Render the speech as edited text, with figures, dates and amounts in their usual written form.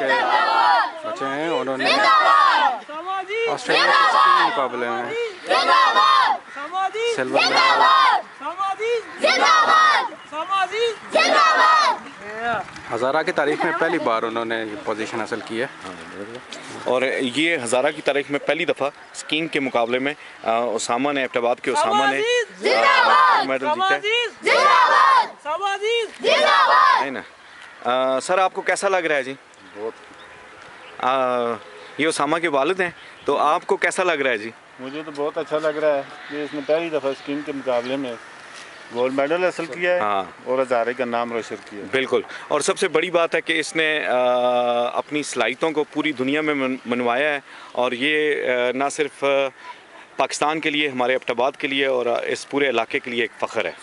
के बच्चे हैं, उन्होंने ऑस्ट्रेलिया के स्कीइंग मुकाबले में सिल्वर हज़ारा की तारीख में पहली बार उन्होंने ये पोजीशन हासिल की है। और ये हज़ारा की तारीख में पहली दफ़ा स्कीइंग के मुकाबले में उसामा ने, एबटाबाद के उसामा ने मेडल जीता है ना। सर आपको कैसा लग रहा है जी? बहुत ये उसामा के वालिद हैं, तो आपको कैसा लग रहा है जी? मुझे तो बहुत अच्छा लग रहा है कि इसने पहली दफ़ा स्कीइंग के मुकाबले में गोल्ड मेडल हासिल किया है। हाँ। और हज़ारे का नाम रोशन किया है। बिल्कुल। और सबसे बड़ी बात है कि इसने अपनी सलाहियतों को पूरी दुनिया में मनवाया है, और ये ना सिर्फ पाकिस्तान के लिए, हमारे एबटाबाद के लिए और इस पूरे इलाके के लिए एक फ़ख्र है।